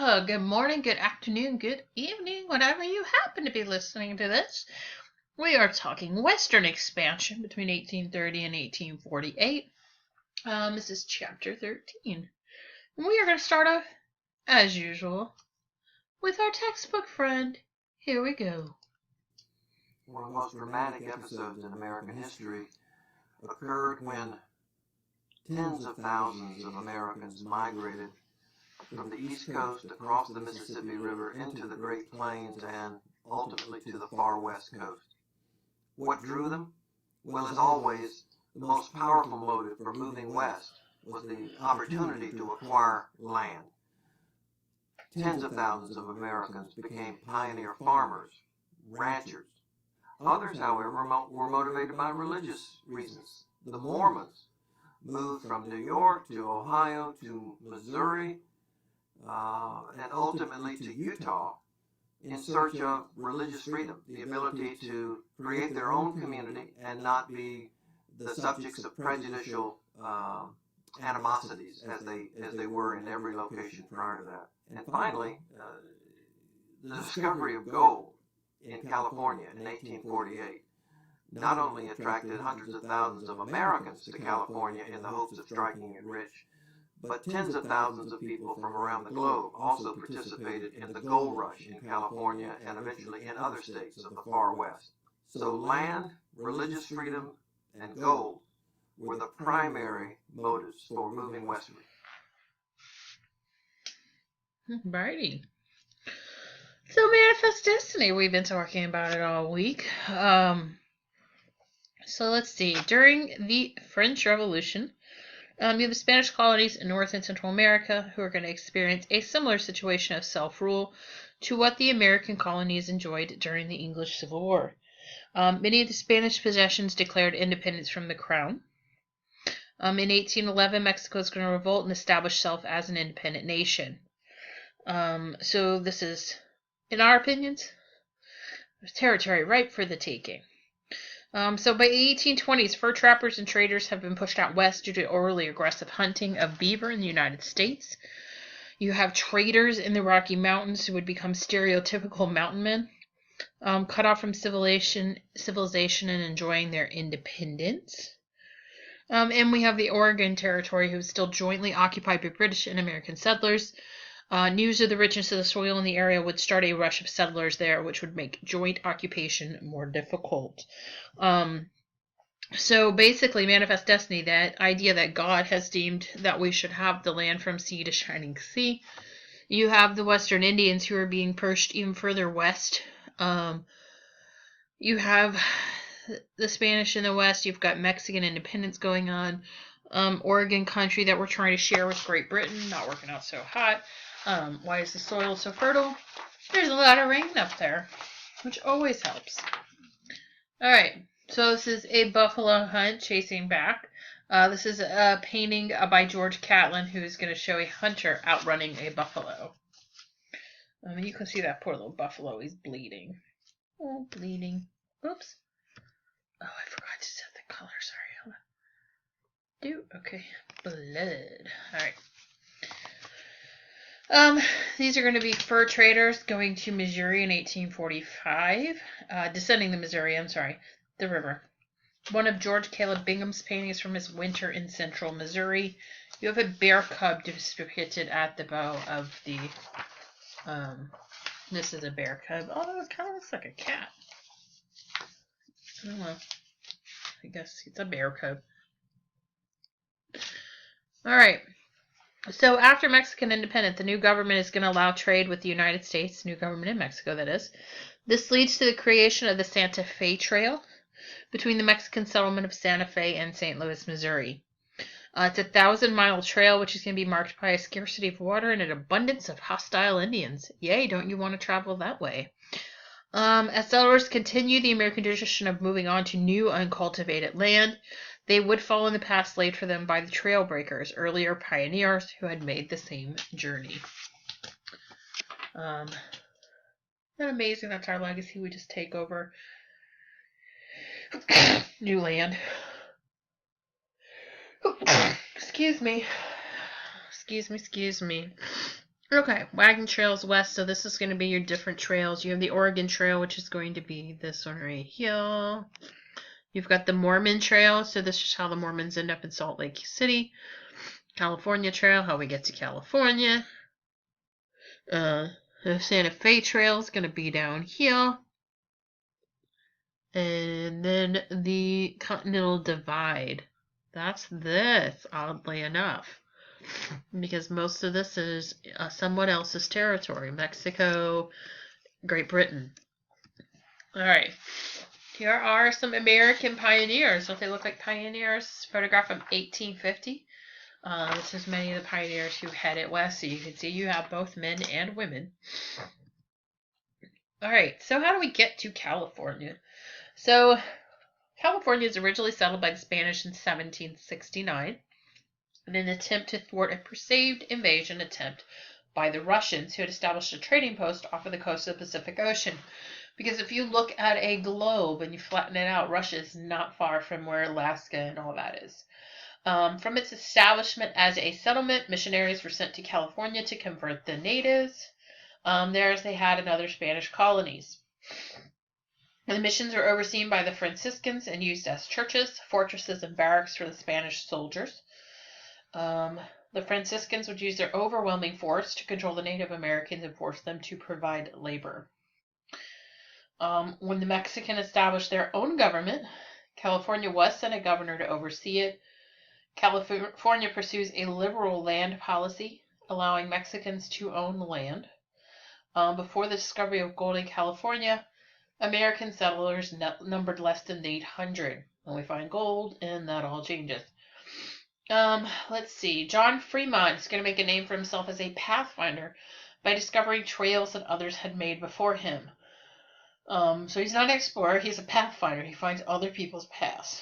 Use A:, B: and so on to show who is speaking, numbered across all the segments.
A: Good morning, good afternoon, good evening, whenever you happen to be listening to this. We are talking Western expansion between 1830 and 1848. This is chapter 13. And we are going to start off, as usual, with our textbook friend. Here we go.
B: One of the most dramatic episodes in American history occurred when tens of thousands of Americans migrated from the East Coast across the Mississippi River into the Great Plains and ultimately to the far West Coast. What drew them? Well, as always, the most powerful motive for moving west was the opportunity to acquire land. Tens of thousands of Americans became pioneer farmers, ranchers. Others, however, were motivated by religious reasons. The Mormons moved from New York to Ohio to Missouri and ultimately to Utah in search of religious freedom, the ability to create their own community and not be the subjects of prejudicial animosities as they were in every location prior to that. And finally, the discovery of gold in California in 1848 not only attracted hundreds of thousands of Americans to California in the hopes of striking it rich, but tens of thousands of people from around the globe also participated in the gold rush in California and eventually in other states of the far west. So land, religious freedom, and gold were the primary motives for moving westward.
A: Alrighty. So Manifest Destiny, we've been talking about it all week. So let's see. During the French Revolution, you have the Spanish colonies in North and Central America who are going to experience a similar situation of self-rule to what the American colonies enjoyed during the English Civil War. Many of the Spanish possessions declared independence from the crown. In 1811, Mexico is going to revolt and establish itself as an independent nation. So this is, in our opinions, territory ripe for the taking. So by the 1820s, fur trappers and traders have been pushed out west due to overly aggressive hunting of beaver in the United States. You have traders in the Rocky Mountains who would become stereotypical mountain men, cut off from civilization and enjoying their independence. And we have the Oregon Territory, who is still jointly occupied by British and American settlers. News of the richness of the soil in the area would start a rush of settlers there, which would make joint occupation more difficult. So basically, Manifest Destiny, that idea that God has deemed that we should have the land from sea to shining sea. You have the Western Indians who are being pushed even further west. You have the Spanish in the west. You've got Mexican independence going on. Oregon country that we're trying to share with Great Britain, not working out so hot. Why is the soil so fertile? There's a lot of rain up there, which always helps. Alright, so this is a buffalo hunt chasing back. This is a painting by George Catlin, who's going to show a hunter outrunning a buffalo. You can see that poor little buffalo, he's bleeding. Oh, bleeding. Oops. Oh, I forgot to set the color, sorry. Hold on. Okay, blood. Alright. These are going to be fur traders going to Missouri in 1845. Descending the river. One of George Caleb Bingham's paintings from his winter in central Missouri. You have a bear cub depicted at the bow of the, this is a bear cub. Oh, it kind of looks like a cat. I don't know. I guess it's a bear cub. Alright. So after Mexican independence, the new government is going to allow trade with the United States, new government in Mexico, that is. This leads to the creation of the Santa Fe Trail between the Mexican settlement of Santa Fe and St. Louis, Missouri. It's a 1,000-mile trail, which is going to be marked by a scarcity of water and an abundance of hostile Indians. Yay, don't you want to travel that way? As settlers continue the American tradition of moving on to new uncultivated land, they would follow in the path laid for them by the trail breakers, earlier pioneers who had made the same journey. Isn't that amazing? That's our legacy. We just take over new land. Excuse me. Okay, wagon trails west. So this is going to be your different trails. You have the Oregon Trail, which is going to be this one right here. You've got the Mormon Trail. So this is how the Mormons end up in Salt Lake City. California Trail, how we get to California. The Santa Fe Trail is going to be down here. And then the Continental Divide. That's this, oddly enough. Because most of this is someone else's territory. Mexico, Great Britain. Alright. Here are some American pioneers. Don't they look like pioneers? Photograph from 1850. This is many of the pioneers who headed west. So you can see you have both men and women. Alright, so how do we get to California? So, California was originally settled by the Spanish in 1769 in an attempt to thwart a perceived invasion attempt by the Russians, who had established a trading post off of the coast of the Pacific Ocean. Because if you look at a globe and you flatten it out, Russia is not far from where Alaska and all that is. From its establishment as a settlement, missionaries were sent to California to convert the natives. There, as they had in other Spanish colonies. The missions were overseen by the Franciscans and used as churches, fortresses, and barracks for the Spanish soldiers. The Franciscans would use their overwhelming force to control the Native Americans and force them to provide labor. When the Mexican established their own government, California was sent a governor to oversee it. California pursues a liberal land policy, allowing Mexicans to own land. Before the discovery of gold in California, American settlers numbered less than 800. When we find gold, and that all changes. Let's see. John Fremont is going to make a name for himself as a pathfinder by discovering trails that others had made before him. So he's not an explorer, he's a pathfinder. He finds other people's paths.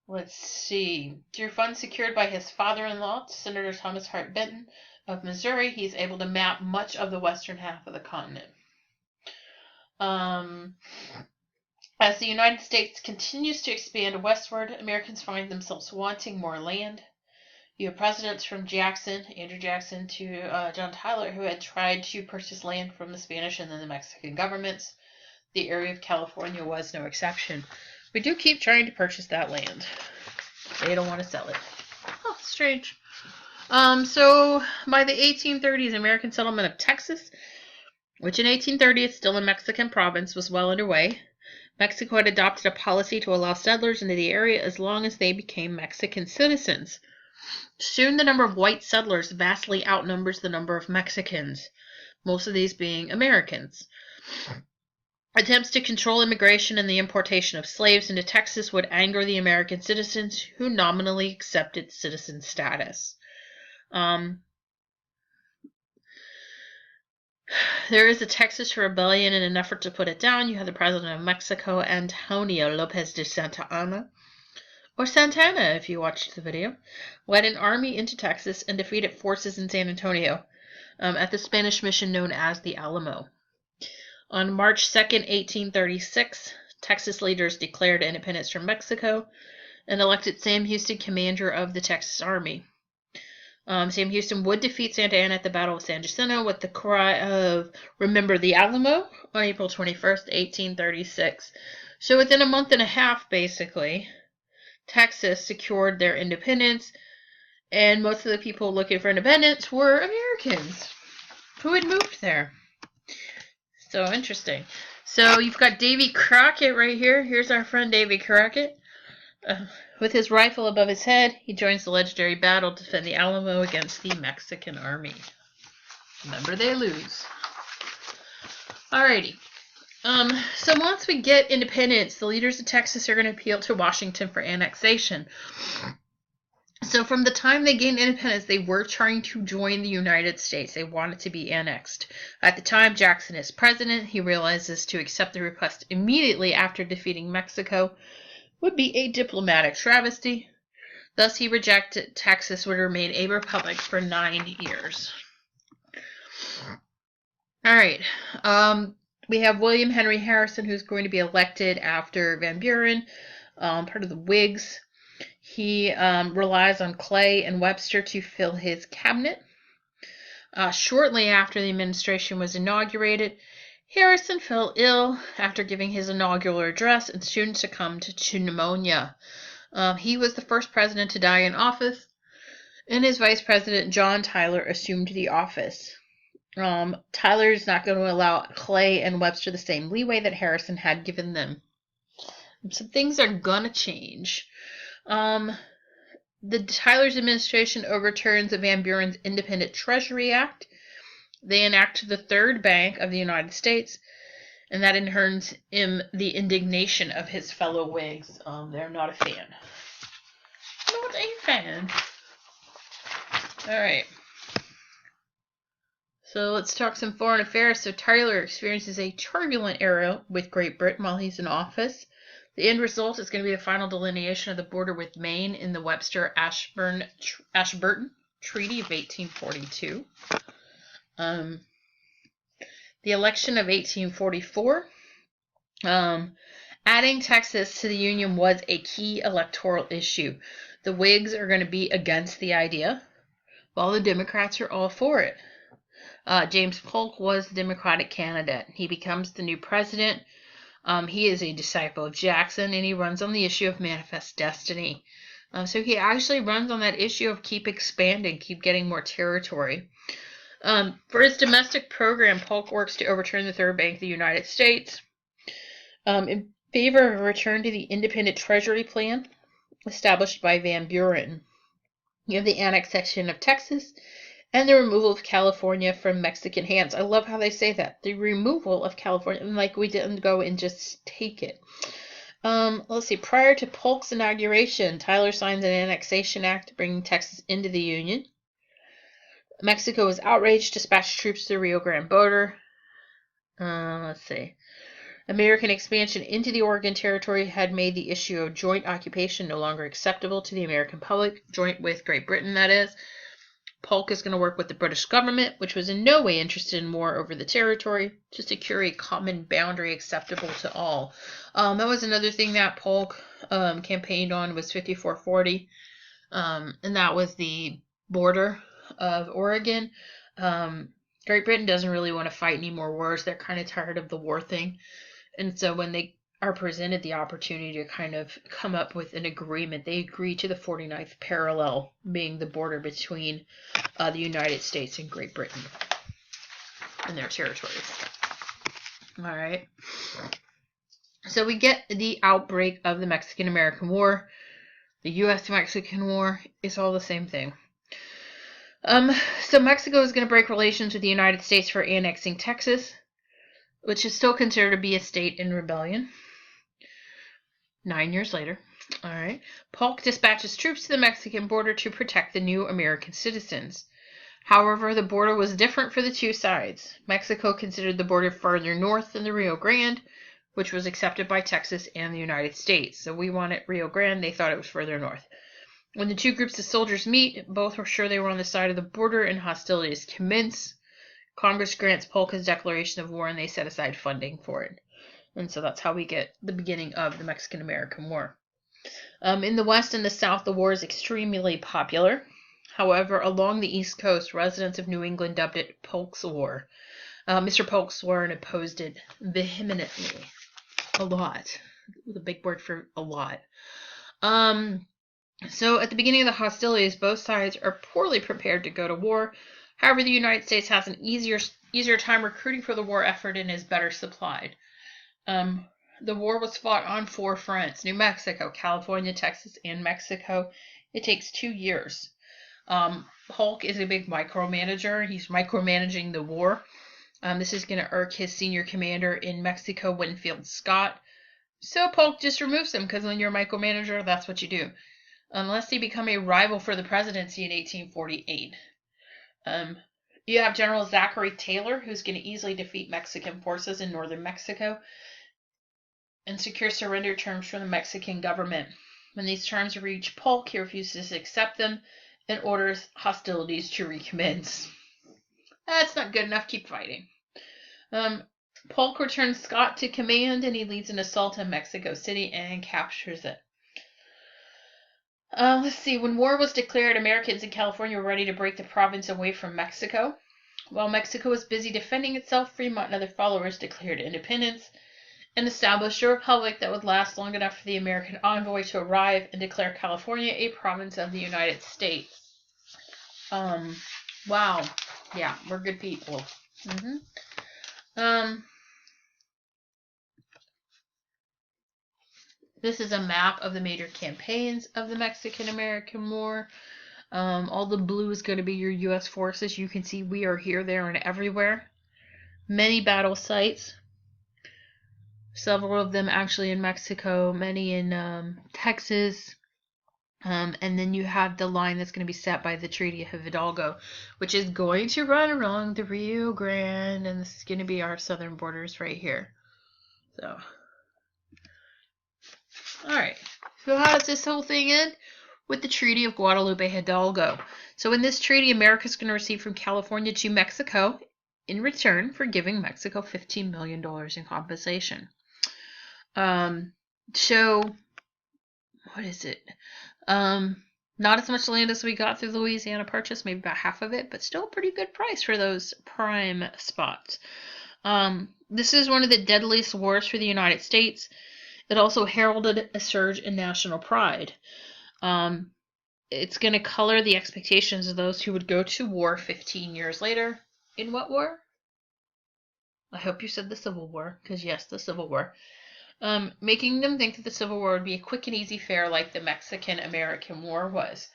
A: Let's see. Through funds secured by his father-in-law, Senator Thomas Hart Benton of Missouri, he's able to map much of the western half of the continent. As the United States continues to expand westward, Americans find themselves wanting more land. You have presidents from Andrew Jackson, to John Tyler, who had tried to purchase land from the Spanish and then the Mexican governments. The area of California was no exception. We do keep trying to purchase that land. They don't want to sell it. Oh, strange. So by the 1830s, American settlement of Texas, which in 1830 is still a Mexican province, was well underway. Mexico had adopted a policy to allow settlers into the area as long as they became Mexican citizens. Soon the number of white settlers vastly outnumbers the number of Mexicans, most of these being Americans. Attempts to control immigration and the importation of slaves into Texas would anger the American citizens who nominally accepted citizen status. There is a Texas rebellion. In an effort to put it down, you have the president of Mexico, Antonio Lopez de Santa Anna, or Santana if you watched the video, led an army into Texas and defeated forces in San Antonio at the Spanish mission known as the Alamo. On March 2nd, 1836, Texas leaders declared independence from Mexico and elected Sam Houston commander of the Texas Army. Sam Houston would defeat Santa Anna at the Battle of San Jacinto with the cry of "Remember the Alamo" on April 21st, 1836. So within a month and a half, basically, Texas secured their independence, and most of the people looking for independence were Americans who had moved there. So interesting. So you've got Davy Crockett right here. Here's our friend Davy Crockett. With his rifle above his head, he joins the legendary battle to defend the Alamo against the Mexican army. Remember, they lose. Alrighty. So once we get independence, the leaders of Texas are going to appeal to Washington for annexation. So from the time they gained independence, they were trying to join the United States. They wanted to be annexed. At the time Jackson is president, he realizes to accept the request immediately after defeating Mexico would be a diplomatic travesty. Thus, he rejected Texas would remain a republic for 9 years. All right. We have William Henry Harrison, who's going to be elected after Van Buren, part of the Whigs. He relies on Clay and Webster to fill his cabinet. Shortly after the administration was inaugurated, Harrison fell ill after giving his inaugural address and soon succumbed to pneumonia. He was the first president to die in office, and his vice president, John Tyler, assumed the office. Tyler is not going to allow Clay and Webster the same leeway that Harrison had given them. So things are going to change. The Tyler's administration overturns Van Buren's Independent Treasury Act. They enact the Third Bank of the United States, and that earns him the indignation of his fellow Whigs. They're not a fan. Not a fan. All right. So let's talk some foreign affairs. So Tyler experiences a turbulent era with Great Britain while he's in office. The end result is going to be the final delineation of the border with Maine in the Webster-Ashburton Treaty of 1842. The election of 1844. Adding Texas to the Union was a key electoral issue. The Whigs are going to be against the idea, while the Democrats are all for it. James Polk was the Democratic candidate. He becomes the new president. He is a disciple of Jackson, and he runs on the issue of manifest destiny. So he actually runs on that issue of keep expanding, keep getting more territory. For his domestic program, Polk works to overturn the Third Bank of the United States in favor of a return to the independent treasury plan established by Van Buren. You have the annexation of Texas and the removal of California from Mexican hands. I love how they say that. The removal of California, like we didn't go and just take it. Let's see. Prior to Polk's inauguration, Tyler signs an annexation act bringing Texas into the Union. Mexico was outraged, dispatched troops to the Rio Grande border. Let's see. American expansion into the Oregon Territory had made the issue of joint occupation no longer acceptable to the American public, joint with Great Britain, that is. Polk is going to work with the British government, which was in no way interested in war over the territory, to secure a common boundary acceptable to all. That was another thing that Polk campaigned on, was 5440, and that was the border of Oregon. Great Britain doesn't really want to fight any more wars. They're kind of tired of the war thing. And so when they are presented the opportunity to kind of come up with an agreement, they agree to the 49th parallel, being the border between the United States and Great Britain and their territories. All right. So we get the outbreak of the Mexican-American War. The U.S.-Mexican War is all the same thing. So Mexico is going to break relations with the United States for annexing Texas, which is still considered to be a state in rebellion. 9 years later. All right. Polk dispatches troops to the Mexican border to protect the new American citizens. However, the border was different for the two sides. Mexico considered the border farther north than the Rio Grande, which was accepted by Texas and the United States. So we wanted Rio Grande, they thought it was further north. When the two groups of soldiers meet, both were sure they were on the side of the border, and hostilities commence. Congress grants Polk his declaration of war, and they set aside funding for it. And so that's how we get the beginning of the Mexican-American War. In the West and the South, the war is extremely popular. However, along the East Coast, residents of New England dubbed it Polk's War. Mr. Polk swore and opposed it vehemently. A lot. The big word for a lot. So at the beginning of the hostilities, both sides are poorly prepared to go to war. However, the United States has an easier time recruiting for the war effort and is better supplied. The war was fought on 4 fronts: New Mexico, California, Texas, and Mexico. It takes 2 years. Polk is a big micromanager. He's micromanaging the war. This is going to irk his senior commander in Mexico, Winfield Scott. So Polk just removes him, because when you're a micromanager, that's what you do. Unless they become a rival for the presidency in 1848. You have General Zachary Taylor, who's going to easily defeat Mexican forces in northern Mexico and secure surrender terms from the Mexican government. When these terms reach Polk, he refuses to accept them and orders hostilities to recommence. That's not good enough. Keep fighting. Polk returns Scott to command, and he leads an assault on Mexico City and captures it. Let's see. When war was declared, Americans in California were ready to break the province away from Mexico. While Mexico was busy defending itself, Fremont and other followers declared independence and established a republic that would last long enough for the American envoy to arrive and declare California a province of the United States. Wow. Yeah, we're good people. This is a map of the major campaigns of the Mexican-American War. All the blue is going to be your U.S. forces. You can see we are here, there, and everywhere. Many battle sites. Several of them actually in Mexico, many in Texas. And then you have the line that's going to be set by the Treaty of Hidalgo, which is going to run along the Rio Grande, and this is going to be our southern borders right here. So, alright. So how does this whole thing end? With the Treaty of Guadalupe Hidalgo. So in this treaty, America is going to receive from California to Mexico in return for giving Mexico $15 million in compensation. So, what is it? Not as much land as we got through the Louisiana Purchase, maybe about half of it, but still a pretty good price for those prime spots. This is one of the deadliest wars for the United States. It also heralded a surge in national pride. It's going to color the expectations of those who would go to war 15 years later. In what war? I hope you said the Civil War, because yes, the Civil War. Making them think that the Civil War would be a quick and easy fare like the Mexican-American War was.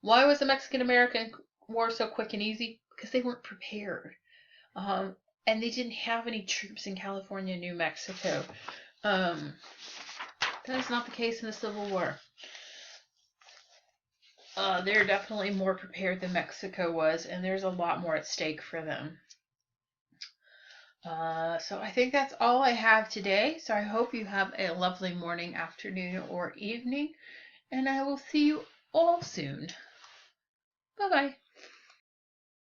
A: Why was the Mexican-American War so quick and easy? Because they weren't prepared. And they didn't have any troops in California and New Mexico. That is not the case in the Civil War. They're definitely more prepared than Mexico was, and there's a lot more at stake for them. So I think that's all I have today. So I hope you have a lovely morning, afternoon, or evening, and I will see you all soon. Bye-bye.